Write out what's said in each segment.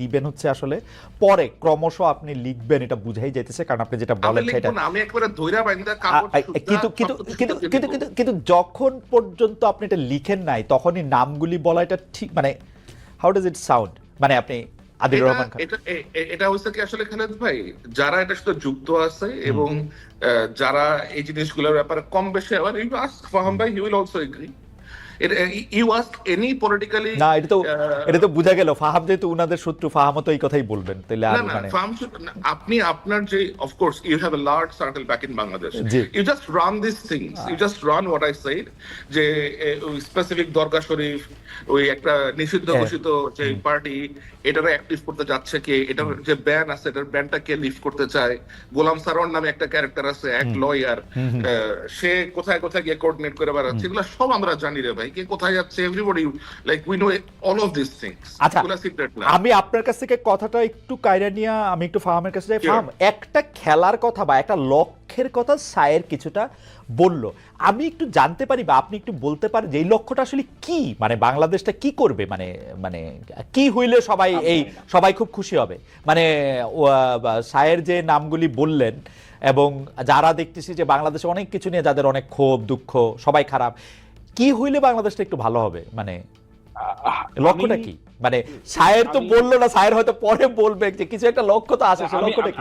দিবেন হচ্ছে আসলে পরে ক্রমশ আপনি লিখবেন, এটা বুঝাই যাইতেছে, কারণ আপনি যেটা বলেন সেটা। আমি একবারে ধইরা বাইন্দা কাগজ কিন্তু কিন্তু কিন্তু কিন্তু কিন্তু কিন্তু যখন পর্যন্ত আপনি এটা লিখেন নাই তখনই নামগুলি বলা এটা ঠিক, মানে হাউ ডাজ ইট সাউন্ড, মানে আপনি আদিলুর রহমান খান। এটা হচ্ছে কি আসলে খালেদ ভাই, যারা এটার সাথে যুক্ত আছে এবং যারা এই জিনিসগুলোর ব্যাপারে কম বেশি আবার ইউ আস্ক ফাহাম ভাই, he will also agree. You ask any politically, না এটা তো বোঝা গেল ফাহাম যেহেতু উনাদের শত্রু, ফাহামও তো এই কথাই বলবেন তাহলে আর মানে। আপনি আপনার যে of course you have a large circle back in Bangladesh, you just run this things, you just run what I said, যে ওই স্পেসিফিক দরগা শরীফ, ওই একটা নিষিদ্ধ ঘোষিত যে পার্টি, এটারে অ্যাক্টিভ করতে যাচ্ছে কে, এটার যে ব্যান আছে এটার ব্যানটা কে লিফট করতে চায়, গোলাম সারোয়ার নামে একটা ক্যারেক্টার আছে, এক লয়ার, সে কোথায় কোথায় গিয়ে কোঅর্ডিনেট করে বেড়াচ্ছে, এগুলো সব আমরা জানি রে ভাই, কে কোথায় যাচ্ছে, everybody like we know all of this things. আচ্ছা, আমি আপনার কাছ থেকে কথাটা একটু কায়রা নিয়ে আমি একটু ফাহামের কাছে যাই। ফাহাম, একটা খেলার কথা বা একটা লক্ষ্যের কথা সায়ের কিছুটা বলল, আমি একটু জানতে পারি বা আপনি একটু বলতে পারেন যে এই লক্ষ্যটা আসলে কি, মানে বাংলাদেশটা কি করবে, মানে মানে কি হইলে সবাই খুব খুশি হবে, মানে সায়ের যে নামগুলি বললেন এবং যারা দেখতেছি যে বাংলাদেশে অনেক কিছু নিয়ে যাদের অনেক ক্ষোভ দুঃখ, সবাই খারাপ, কি হইলে বাংলাদেশটা একটু ভালো হবে, মানে লক্ষ্যটা কি? মানে সায়ের তো বললো না, সায়ের হয়তো পরে বলবে যে কিছু একটা লক্ষ্য তো আছে, সেই লক্ষ্যটা কি?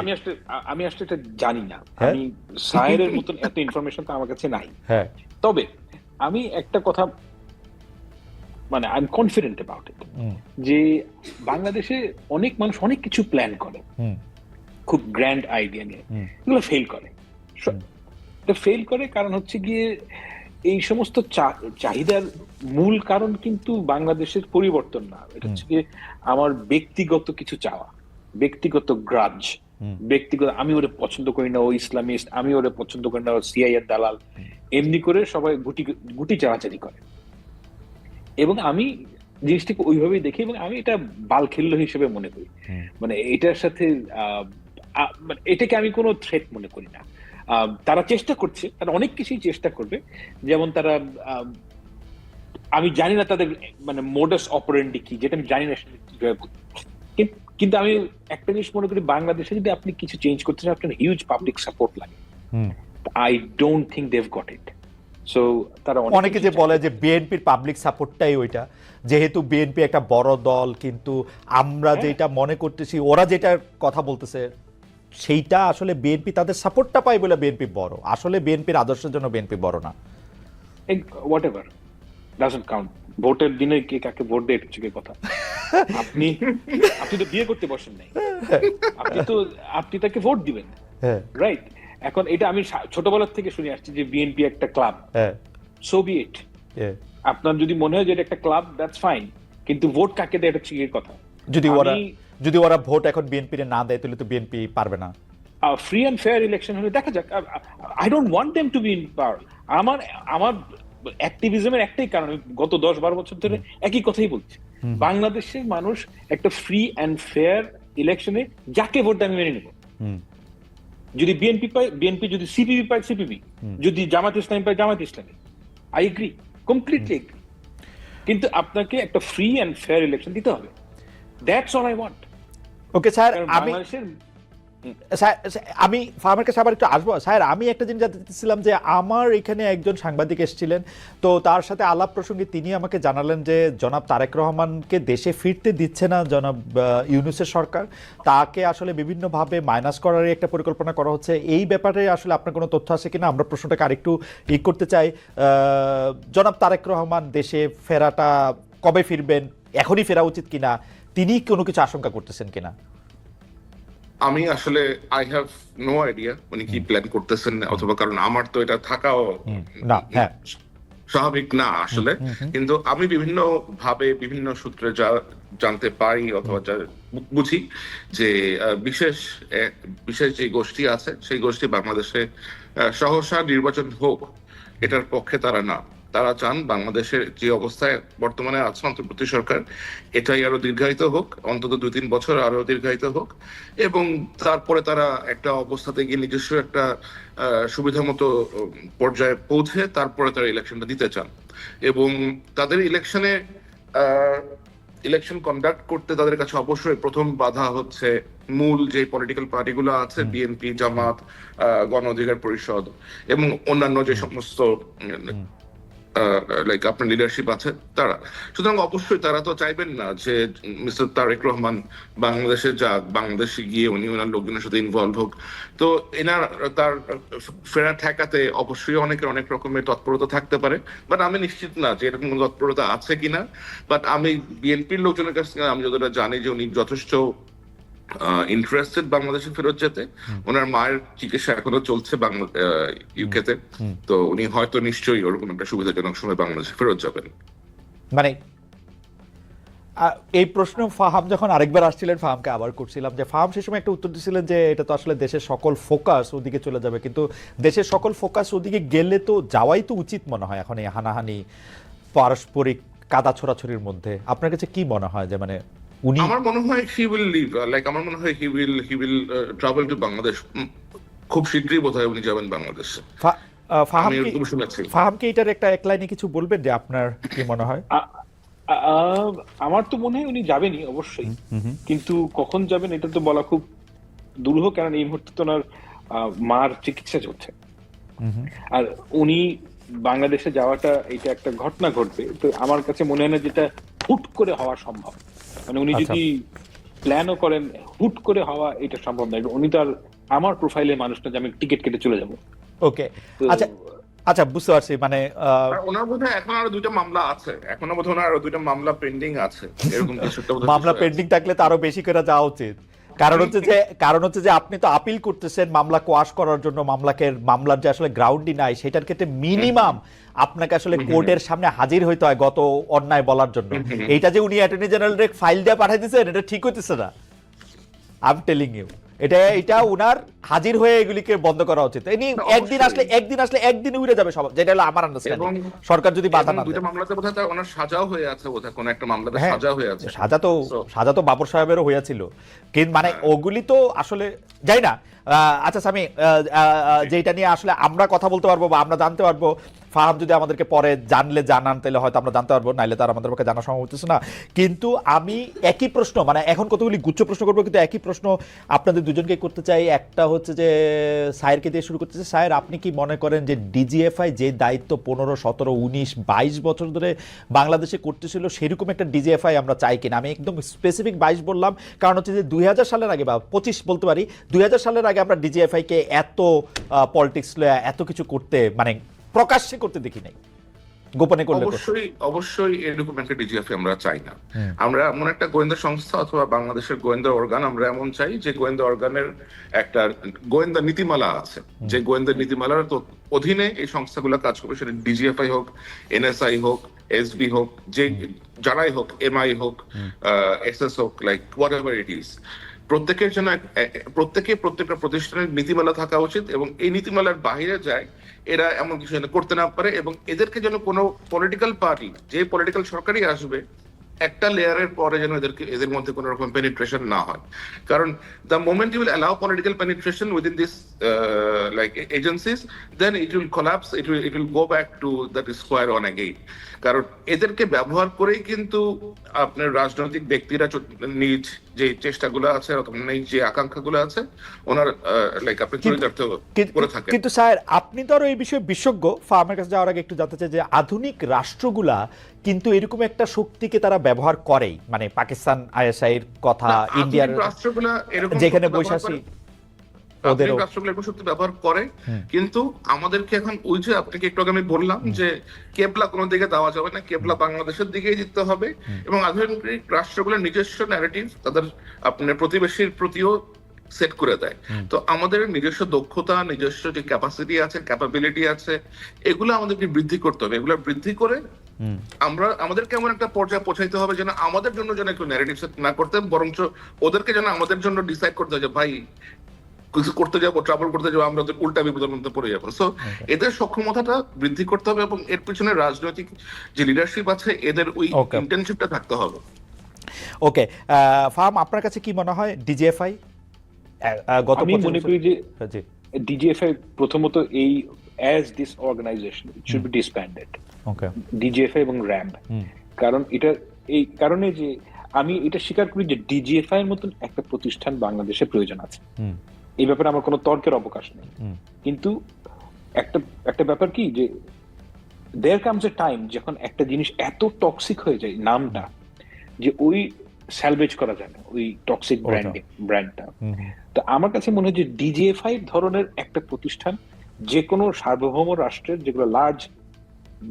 আমি আসলে এটা জানি না, আমি সায়েরের মতন এত ইনফরমেশন তো আমার কাছে নাই। হ্যাঁ, তবে আমি একটা কথা, মানে I am confident about it, যে বাংলাদেশে অনেক মানুষ অনেক কিছু প্ল্যান করে খুব গ্র্যান্ড আইডিয়া নিয়ে, এগুলো ফেল করে। ফেল করে কারণ হচ্ছে গিয়ে এই সমস্ত চাহিদার মূল কারণ কিন্তু বাংলাদেশের পরিবর্তন না, এটা হচ্ছে গিয়ে আমার ব্যক্তিগত কিছু চাওয়া, ব্যক্তিগত গ্রাজ, ব্যক্তিগত আমি ওরে পছন্দ করি না ও ইসলামিস্ট, আমি ওরে পছন্দ করি না ও সিআইএর দালাল, এমনি করে সবাই গুটি চালাচালি করে। এবং আমি জিনিসটাকে ওইভাবেই দেখি এবং আমি এটা বালখিল্য হিসেবে মনে করি, মানে এটার সাথে এটাকে আমি কোনো থ্রেট মনে করি না। তারা চেষ্টা করছে, তারা অনেক কিছুই চেষ্টা করবে, যেমন তারা আমি জানি না তাদের মানে মোডাস অপারেন্ডি কি, যেটা আমি জানি না, কিন্তু আমি একটা জিনিস মনে করি, বাংলাদেশে যদি আপনি কিছু চেঞ্জ করতে চান আপনার হিউজ পাবলিক সাপোর্ট লাগে। I don't think they have got it. So তারা অনেকে যে বলে যে বিএনপির পাবলিক সাপোর্টটাই ওইটা, যেহেতু বিএনপি একটা বড় দল, কিন্তু আমরা যেটা মনে করতেছি ওরা যেটার কথা বলতেছে সেইটা আসলে বিএনপি তাদের সাপোর্টটা পায় বলে বিএনপি বড়, আসলে বিএনপির আদর্শের জন্য বিএনপি বড় না। হোয়াটএভার ডাজন্ট কাউন্ট, ভোটের দিনে কে কাকে ভোট দেয় এটা হচ্ছে কথা। আপনি তো বিয়ে করতে বসেন নাই, আপনি তাকে ভোট দিবেন, রাইট? এখন এটা আমি ছোটবেলার থেকে শুনে আসছি যে বিএনপি একটা ক্লাব, সো বি ইট। আপনার যদি মনে হয় যে এটা একটা ক্লাব, দ্যাটস ফাইন, কিন্তু ভোট কাকে দেয় এটা হচ্ছে কথা। যদি ওরা ভোট এখন বিএনপির না দেয় তাহলে তো বিএনপি পারবে না। ফ্রি অ্যান্ড ফেয়ার ইলেকশন হলে দেখা যাক। I don't want them to be in পাওয়ার। আমার অ্যাক্টিভিজমের একটাই কারণ, গত 10-12 বছর ধরে একই কথাই বলছি, বাংলাদেশের মানুষ একটা ফ্রি অ্যান্ড ফেয়ার ইলেকশনে যাকে ভোট দেয় আমি মেনে নেব। যদি বিএনপি পায় বিএনপি, যদি সিপিবি পায় সিপিবি, যদি জামাত ইসলামী পায় Jamaat Islami, I agree, completely agri. কিন্তু আপনাকে একটা ফ্রি অ্যান্ড ফেয়ার ইলেকশন দিতে হবে, that's all I want. Okay sir, আমি ফার্মের কাছে আবার একটু আসবো। স্যার, আমি একটা জিনিস জানতে চাচ্ছিলাম যে আমার এখানে একজন সাংবাদিক এসেছিলেন, তো তার সাথে আলাপ প্রসঙ্গে তিনি আমাকে জানালেন যে জনাব তারেক রহমানকে দেশে ফিরতে দিচ্ছে না জনাব ইউনূসের সরকার, তাকে আসলে বিভিন্নভাবে মাইনাস করারই একটা পরিকল্পনা করা হচ্ছে। এই ব্যাপারে আসলে আপনার কোনো তথ্য আছে কিনা? আমরা প্রশ্নটাকে আরেকটু করতে চাই। জনাব তারেক রহমান দেশে ফেরাটা কবে ফিরবেন, এখনই ফেরা উচিত কিনা, তিনি কোনো কিছু আশঙ্কা করতেছেন কিনা? আমি আসলে আই হ্যাভ নো আইডিয়া উনি কি প্ল্যান করতেছেন, অথবা কারণ আমার তো এটা থাকাও না স্বাভাবিক না আসলে। কিন্তু আমি বিভিন্ন ভাবে বিভিন্ন সূত্রে যা জানতে পারি অথবা যা বুঝি যে বিশেষ যে গোষ্ঠী আছে সেই গোষ্ঠী বাংলাদেশে সহসা নির্বাচন হোক এটার পক্ষে তারা না। তারা চান বাংলাদেশের যে অবস্থায় বর্তমানে আছে অন্তর্বর্তী সরকার, এটাই আরো দীর্ঘায়িত হোক, অন্তত 2-3 বছর আরো দীর্ঘায়িত হোক, এবং তারপরে তারা একটা অবস্থাতে গিয়ে নিজস্ব একটা সুবিধা মতো পর্যায়ে পৌঁছে তারপরে তারা ইলেকশনটা দিতে চান। এবং তাদের ইলেকশনে ইলেকশন কন্ডাক্ট করতে তাদের কাছে অবশ্যই প্রথম বাধা হচ্ছে মূল যে পলিটিক্যাল পার্টিগুলো আছে, বিএনপি, জামাত, গণ অধিকার পরিষদ এবং অন্যান্য যে সমস্ত লাইক আপনার লিডারশিপ আছে তারা। সুতরাং অবশ্যই তারা তো চাইবেন না যে মিস্টার তারেক রহমান বাংলাদেশে যাক, বাংলাদেশে গিয়ে উনি ওনার লোকজনের সাথে ইনভলভ হোক। তো তার ফেরা ঠেকাতে অবশ্যই অনেকের অনেক রকমের তৎপরতা থাকতে পারে, বাট আমি নিশ্চিত না যে এরকম কোনো তৎপরতা আছে কিনা। বাট আমি বিএনপির লোকজনের কাছ থেকে আমি যতটা জানি যে উনি যথেষ্ট ইন্টারেস্টেড বাংলাদেশে ফেরত যেতে। ওনার মায়ের চিকিৎসা এখনো চলছে ইউকেতে, তো উনি হয়তো নিশ্চয়ই ওরকম একটা সুবিধাজনক সময় বাংলাদেশে ফেরত যাবেন। মানে এই প্রশ্ন ফাহাম যখন আরেকবার আসছিলেন, ফাহামকে আবার করছিলাম যে ফাহাম সে সময় একটা উত্তর দিয়েছিলেন যে এটা তো আসলে দেশের সকল ফোকাস ওদিকে চলে যাবে, কিন্তু দেশের সকল ফোকাস ওদিকে গেলে তো যাওয়াই তো উচিত মনে হয় এখন এই হানাহানি পারস্পরিক কাদা ছোড়াছড়ির মধ্যে। আপনার কাছে কি মনে হয় যে মানে উনি, আমার মনে হয় হি উইল লিভ, লাইক আমার মনে হয় he will travel to Bangladesh. খুব শীঘ্রই বোধহয় উনি যাবেন বাংলাদেশে। ফাহাম কি এটার একটা এক লাইনে কিছু বলবেন যে আপনার কি মনে হয়? আমার তো মনে হয় উনি যাবেনই অবশ্যই, কিন্তু কখন যাবেন এটা তো বলা খুব দুরূহ, কারণ এই মুহূর্তে তো ওনার মার চিকিৎসা চলছে। আর উনি বাংলাদেশে যাওয়াটা এটা একটা ঘটনা ঘটবে, তো আমার কাছে মনে হয় না যেটা হুট করে হওয়া সম্ভব। মানে উনি যদি প্ল্যানও করেন, হুট করে হওয়া এটা সম্ভব নয়। উনি তো আর আমার প্রোফাইলের মানুষটা যে আমি টিকিট কেটে চলে যাবো। ওকে, আচ্ছা আচ্ছা, বুঝতে পারছি। মানে ওনার বোধহয় এখন আরো 2টা মামলা আছে, এখনো বোধহয় ওনার আরো 2টা মামলা পেন্ডিং আছে, এরকম কিছু একটা মামলা পেন্ডিং থাকলে তো আরো বেশি করে যাওয়া উচিত। কারণ হচ্ছে যে আপনি তো আপিল করতেছেন মামলা কোয়াশ করার জন্য, মামলার যে আসলে গ্রাউন্ডই নাই সেটার ক্ষেত্রে মিনিমাম আপনাকে আসলে কোর্টের সামনে হাজির হইতে হয় গত অন্যায় বলার জন্য। এইটা যে উনি অ্যাটর্নি জেনারেল ফাইল দিয়ে পাঠিয়ে দিয়েছেন এটা ঠিক হইতেছে না, আই এম টেলিং ইউ। এটা উনার হাজির হয়ে এগুলিকে বন্ধ করা উচিত। একদিন আসলে একদিন উড়ে যাবে সব, যেটা হলো আমার আন্ডারস্ট্যান্ডিং, সরকার যদি বাধা না দেয়। দুইটা মামলাতে বোধহয় তার ওনার সাজাও হয়ে আছে, বোধহয় কোন একটা মামলাতে সাজা হয়ে আছে। সাজা তো বাবর সাহেবেরও হয়েছিল, কিন্তু মানে ওগুলি তো আসলে যাই না। আচ্ছা স্বামী, যেটা নিয়ে আসলে আমরা কথা বলতে পারবো বা আমরা জানতে পারবো, ফাহাম যদি আমাদেরকে পরে জানান তাহলে হয়তো আমরা জানতে পারবো, নাইলে তার আমাদের পক্ষে জানা সম্ভব হচ্ছে না। কিন্তু আমি একই প্রশ্ন, মানে এখন কতগুলি গুচ্ছ প্রশ্ন করবো, কিন্তু একই প্রশ্ন আপনাদের দুজনকে করতে চাই। একটা হচ্ছে যে সায়েরকে দিয়ে শুরু করতে চাই। সায়ের, আপনি কি মনে করেন যে ডিজিএফআই যে দায়িত্ব 15, 17, 19, 22 বছর ধরে বাংলাদেশে করতেছিল সেরকম একটা ডিজিএফআই আমরা চাই কিনা? আমি একদম স্পেসিফিক 22 বললাম, কারণ হচ্ছে যে 2000 সালের আগে বা 25 বলতে পারি, 2000 সালের আগে আমরা ডিজিএফআইকে এত পলিটিক্স এত কিছু করতে, মানে প্রকাশ্যে করতে দেখি নাই, গোপনে করলে। অবশ্যই এরকম একটা ডিজিএফআই আমরা চাই না। আমরা এমন একটা গোয়েন্দা সংস্থা অথবা বাংলাদেশের গোয়েন্দা অর্গান আমরা এমন চাই যে গোয়েন্দা অর্গানের একটা গোয়েন্দা নীতিমালা আছে, যে গোয়েন্দা নীতিমালার অধীনে এই সংস্থাগুলো কাজ করবে। সেটা ডিজিএফআই হোক, এনএসআই হোক, এসবি হোক, যে যারাই হোক, এমআই হোক, এসএস হোক, like what ever it is, প্রত্যেকের জন্য প্রত্যেকটা প্রতিষ্ঠানের নীতিমালা থাকা উচিত, এবং এই নীতিমালার বাইরে যায় এরা এমন কিছু যেন করতে না পারে। এবং এদেরকে যেন কোনো পলিটিক্যাল পার্টি, যে পলিটিক্যাল সরকারই আসবে, একটা লেয়ারের পরে যেন এদের মধ্যে কোনো রকম পেনিট্রেশন না হয়। কারণ the moment you will allow political penetration within this like agencies, then it will collapse, it will go back to that square one again. কারণ এদেরকে ব্যবহার করেই কিন্তু আপনার রাজনৈতিক ব্যক্তিরা নিজ যে চেষ্টাগুলো আছে, যে আকাঙ্ক্ষাগুলো আছে ওনার লাইক আপনি চরিতার্থ করে থাকেন। কিন্তু স্যার, আপনি তো আরো এই বিষয়ে বিশেষজ্ঞ। ফার্মের কাছে যাওয়ার আগে একটু জানতে চাই যে আধুনিক রাষ্ট্রগুলা কিন্তু এরকম একটা শক্তিকে তারা ব্যবহার করেই, মানে পাকিস্তান আইএসআইয়ের কথা, ইন্ডিয়ার রাষ্ট্রগুলা যেখানে বৈশাখী রাষ্ট্রগুলো এরকম শক্তি ব্যবহার করে, কিন্তু আমাদেরকে এখন ওই যে আপনাকে একটু আগে আমি বললাম যে কেবলা কোনো দিকে দেওয়া যাবে না, কেবলা বাংলাদেশের দিকেই দিতে হবে। এবং আধুনিক রাষ্ট্রগুলোর নিজস্ব ন্যারেটিভ তাদের আপনার প্রতিবেশীর প্রতিও সেট করে দেয়। তো আমাদের নিজস্ব দক্ষতা, নিজস্ব যে ক্যাপাসিটি আছে, ক্যাপাবিলিটি আছে, এগুলো আমাদেরকে বৃদ্ধি করতে হবে। এগুলো বৃদ্ধি করে আমাদেরকে এমন একটা পর্যায়ে পৌঁছাইতে হবে যেন আমাদের জন্য যেন একটু ন্যারেটিভ সেট না করতে, বরঞ্চ ওদেরকে যেন আমাদের জন্য ডিসাইড করতে হবে যে ভাই কিছু করতে যাবো, ট্রাভেল করতে যাবো, আমরা উল্টা বিপদের মধ্যে পড়ে যাবো। সো এদের সক্ষমতাটা বৃদ্ধি করতে হবে, এবং এর পিছনে রাজনৈতিক যে লিডারশিপ আছে এদের ওই ইন্টেনশিপটা থাকতে হবে। ওকে, ফাহাম, আপনার কাছে কি মনে হয় ডিজিএফআই গত আমি মনে করি যে ডিজিএফআই প্রথমত এই as this organization it should be disbanded, okay, DGFI এবং র্যাম্প। কারণ এটা এই কারণে যে আমি এটা স্বীকার করি যে ডিজিএফআই এর মতন একটা প্রতিষ্ঠান বাংলাদেশে প্রয়োজন আছে, এই ব্যাপারে আমার কোনো তর্কের অবকাশ নেই। কিন্তু একটা ব্যাপার কি যে দেয়ার কামস এ টাইম যখন একটা জিনিস এত টক্সিক হয়ে যায় নামটা, যে ওই স্যালভেজ করা যায় না ওই টক্সিক ব্র্যান্ডটা। তো আমার কাছে মনে হয় যে ডিজিএফআই ধরনের একটা প্রতিষ্ঠান যে কোনো সার্বভৌম রাষ্ট্রের, যেগুলো লার্জ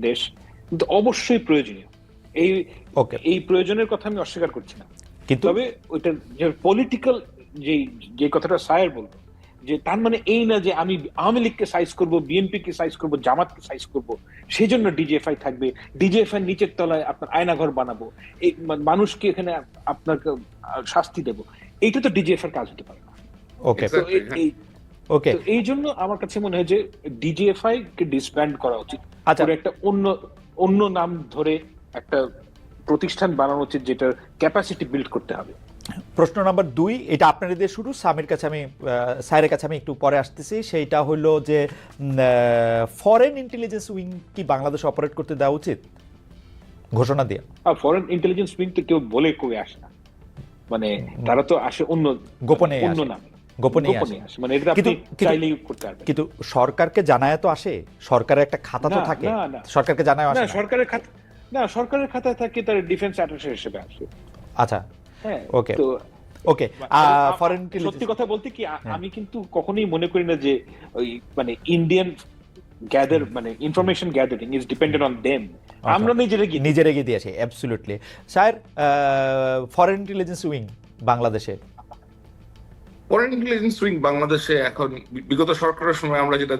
দেশ, কিন্তু অবশ্যই প্রয়োজনীয়। এই প্রয়োজনের কথা আমি অস্বীকার করছি না, কিন্তু তবে ওইটা যে পলিটিক্যাল যে কথাটা সায়ের বলবো, যে তার মানে এই না যে আমি আওয়ামী লীগকে সাইজ করব, বিএনপি কে সাইজ করব, জামাতকে সাইজ করব, সেই জন্য ডিজিএফআই থাকবে, ডিজিএফআই নিচের তলায় আপনার আয়নাঘর বানাবো, এই মানুষকে এখানে আপনাকে শাস্তি দেব, এইটা তো ডিজিএফআই কাজ হতে পারে না। ওকে ওকে, তো এই জন্য আমার কাছে মনে হয় যে ডিজিএফআই কে ডিসব্যান্ড করা উচিত, আচ্ছা, একটা অন্য নাম ধরে একটা প্রতিষ্ঠান বানানো উচিত, যেটার ক্যাপাসিটি বিল্ড করতে হবে। প্রশ্ন নাম্বার 2, এটা আপনার দিয়ে শুরু, স্যারের কাছে আমি একটু পরে আসতেছি। সেইটা হলো যে ফরেন ইন্টেলিজেন্স উইং কি বাংলাদেশ অপারেট করতে দেওয়া উচিত ঘোষণা দিয়ে? ফরেন ইন্টেলিজেন্স উইং তো কেউ বলে কই আসে না, মানে তারা তো আসে গোপনে নামে, গোপনে আসে, মানে এটা আপনি চাইলেই করতে পারবেন। কিন্তু সরকারকে জানায় তো আসে, সরকারের একটা খাতা তো থাকে, সরকারকে জানায় আসে না, সরকারের খাতায় থাকে, তার ডিফেন্স অ্যাটাশে হিসেবে আসে। আচ্ছা, হ্যাঁ, ওকে ওকে। ফরেন ইন্টেলিজেন্স, সত্যি কথা বলতে কি, আমি কিন্তু কখনোই মনে করি না যে ওই মানে ইন্ডিয়ান মানে information gathering is dependent on them, আমরা নিজেরা গিয়ে দিয়েছি। Absolutely sir, foreign intelligence wing বাংলাদেশে, ফরেন ইন্টেলিজেন্স উইং বাংলাদেশে এখন বিগত সরকারের সময় আমরা যেটা